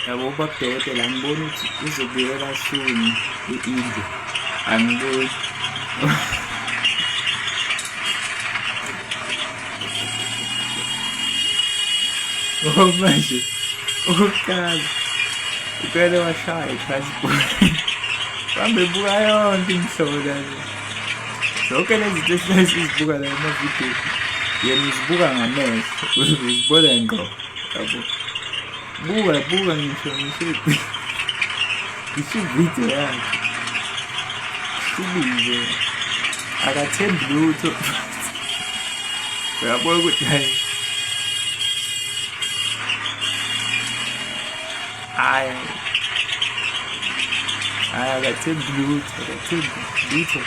yabo ubabhede angiboni ukuthi uzobuyela soon e-India angiboni. Ngoba manje okokuqala uqale washaya i-transport kambe buka yonke imihlobo lale zonke lezi zinto esizibuka la emavidiyo yena uzibuka ngamehlo uzibona ngqo yabo. Buka ngisho ividiyo yakhe shubile akathembi lutho uyabona ukuthi hayi akathembi lutho